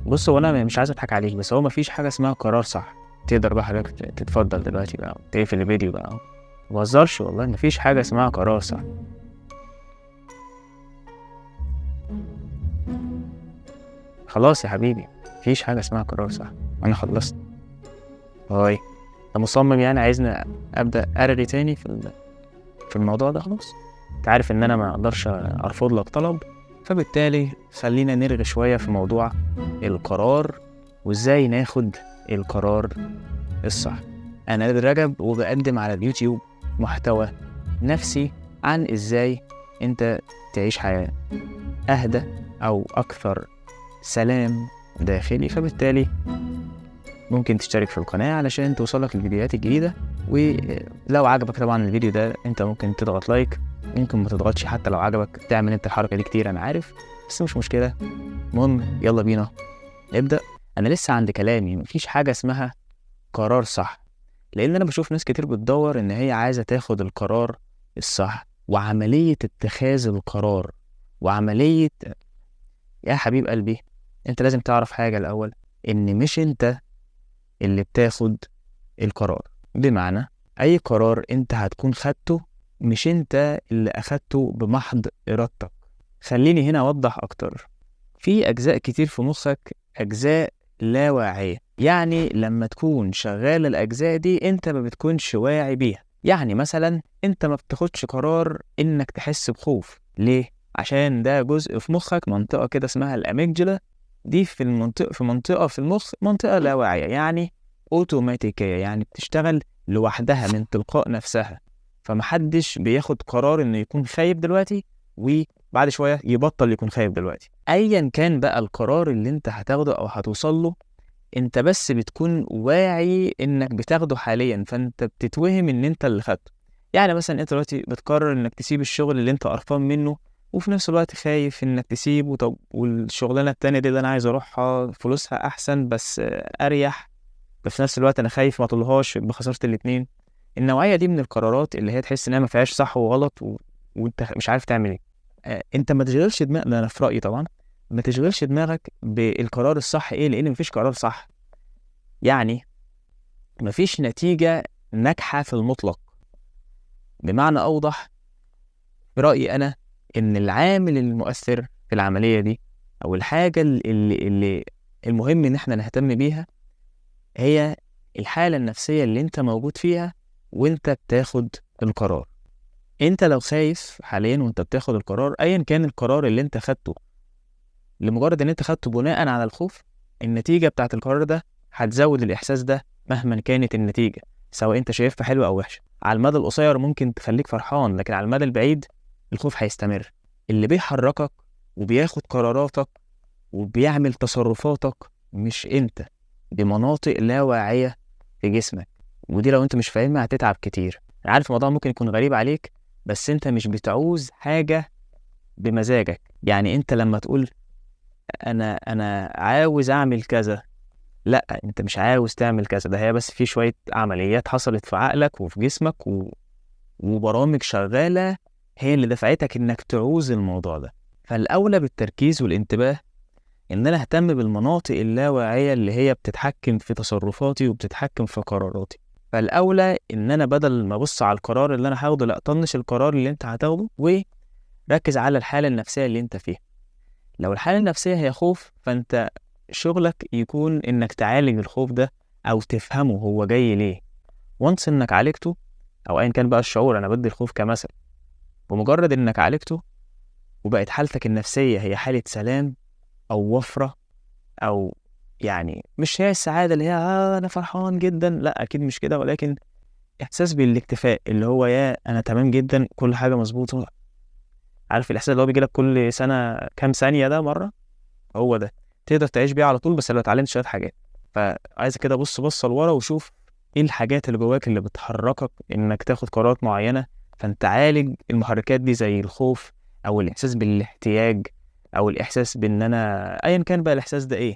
بص، هو انا مش عايز اضحك عليك، بس هو مفيش حاجه اسمها قرار صح. تقدر بقى حضرتك تتفضل دلوقتي بقى تقفل الفيديو بقى. ما بهزرش والله، مفيش حاجه اسمها قرار صح. خلاص يا حبيبي، مفيش حاجه اسمها قرار صح. انا خلصت. هاي، انت مصمم يعني عايزني ابدا ارغي تاني في الموضوع ده؟ خلاص، انت عارف ان انا ما اقدرش ارفض لك طلب، فبالتالي خلينا نرغي شويه في موضوع القرار وازاي ناخد القرار الصح. انا رجب، وبقدم على اليوتيوب محتوى نفسي عن ازاي انت تعيش حياه اهدى او اكثر سلام داخلي. فبالتالي ممكن تشترك في القناة علشان توصلك الفيديوهات الجديدة. ولو عجبك طبعا الفيديو ده، انت ممكن تضغط لايك، ممكن ما تضغطش حتى لو عجبك. تعمل انت الحركة دي كتير انا عارف، بس مش مشكلة. المهم يلا بينا نبدأ. انا لسه عند كلامي، مفيش حاجة اسمها قرار صح، لان انا بشوف ناس كتير بتدور ان هي عايزة تاخد القرار الصح، وعملية اتخاذ القرار وعملية. يا حبيب قلبي، انت لازم تعرف حاجة الاول، ان مش انت اللي بتاخد القرار. بمعنى اي قرار انت هتكون خدته، مش انت اللي اخدته بمحض ارادتك. خليني هنا اوضح اكتر. في اجزاء كتير في مخك، اجزاء لا واعية. يعني لما تكون شغال الاجزاء دي انت ما بتكونش واعي بيها. يعني مثلا انت ما بتاخدش قرار انك تحس بخوف. ليه؟ عشان ده جزء في مخك، منطقة كده اسمها الاميجدلا. دي في منطقة في المخ، منطقة لا واعية، يعني اوتوماتيكية، يعني بتشتغل لوحدها من تلقاء نفسها. فمحدش بياخد قرار انه يكون خايف دلوقتي وبعد شوية يبطل يكون خايف دلوقتي. ايا كان بقى القرار اللي انت هتاخده او هتوصل له، انت بس بتكون واعي انك بتاخده حاليا، فانت بتتوهم ان انت اللي خدته. يعني مثلا انت دلوقتي بتقرر انك تسيب الشغل اللي انت قرفان منه، وفي نفس الوقت خايف انك تسيبه. طب والشغلانه التانية دي اللي انا عايز اروحها فلوسها احسن بس اريح، بس في نفس الوقت انا خايف ما اطلهاش بخساره الاتنين. النوعيه دي من القرارات اللي هي تحس انها ما فيهاش صح وغلط وانت مش عارف تعمل ايه. انت ما تشغلش دماغك، ده انا في رايي طبعا، ما تشغلش دماغك بالقرار الصح ايه، لان مفيش قرار صح. يعني مفيش نتيجه ناجحه في المطلق. بمعنى اوضح، في رايي انا ان العامل المؤثر في العمليه دي، او الحاجه اللي المهم ان احنا نهتم بيها، هي الحالة النفسية اللي انت موجود فيها وانت بتاخد القرار. انت لو خايف حاليا وانت بتاخد القرار، ايا كان القرار اللي انت خدته، لمجرد ان انت خدته بناء على الخوف، النتيجة بتاعت القرار ده هتزود الاحساس ده مهما كانت النتيجة، سواء انت شايفها حلوة او وحشة. على المدى القصير ممكن تخليك فرحان، لكن على المدى البعيد الخوف هيستمر. اللي بيحركك وبياخد قراراتك وبيعمل تصرفاتك مش انت، دي مناطق لا واعية في جسمك. ودي لو انت مش فاهمها هتتعب كتير. انا عارف الموضوع ممكن يكون غريب عليك، بس انت مش بتعوز حاجة بمزاجك. يعني انت لما تقول انا عاوز اعمل كذا، لا، انت مش عاوز تعمل كذا، ده هي بس في شوية عمليات حصلت في عقلك وفي جسمك وبرامج شغالة هي اللي دفعتك انك تعوز الموضوع ده. فالاولى بالتركيز والانتباه ان انا اهتم بالمناطق اللاواعية اللي هي بتتحكم في تصرفاتي وبتتحكم في قراراتي. فالاولى ان انا بدل ما ابص على القرار اللي انا هاخده، لا، طنش القرار اللي انت هتاخده وركز على الحالة النفسية اللي انت فيها. لو الحالة النفسية هي خوف، فانت شغلك يكون انك تعالج الخوف ده او تفهمه هو جاي ليه. وانس انك عالجته، او ايا كان بقى الشعور، انا بدي الخوف كمثل، بمجرد انك عالجته وبقت حالتك النفسية هي حالة سلام او وفرة، او يعني مش هي السعادة اللي هي انا فرحان جدا، لا اكيد مش كده، ولكن احساس بالاكتفاء، اللي هو يا انا تمام جدا كل حاجة مظبوطة. عارف الاحساس اللي هو بيجيلك كل سنة كام ثانية ده مرة؟ هو ده تقدر تعيش بيه على طول، بس لو اتعلمت شوية حاجات. فعايز كده بص لورا وشوف ايه الحاجات اللي جواك اللي بتحركك انك تاخد قرارات معينة. فانت عالج المحركات دي زي الخوف، او الاحساس بالاحتياج، او الاحساس بان انا ايا كان بقى الاحساس ده ايه،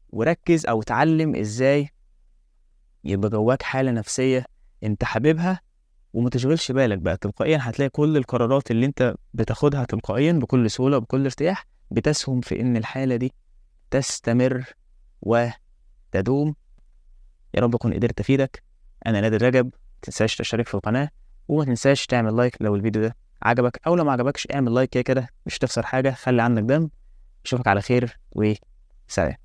وركز او اتعلم ازاي يبقى جواك حالة نفسية انت حاببها وما تشغلش بالك بقى، تلقائيا هتلاقي كل القرارات اللي انت بتاخدها تلقائيا بكل سهولة وبكل ارتياح بتسهم في ان الحالة دي تستمر وتدوم. يا رب اكون قدرت افيدك. انا نادر رجب، متنساش تشترك في القناة، وما تنساش تعمل لايك لو الفيديو ده عجبك، او لو ما عجبكش اعمل لايك، كده كده مش تخسر حاجة، خلي عندك دم. اشوفك على خير وسلام.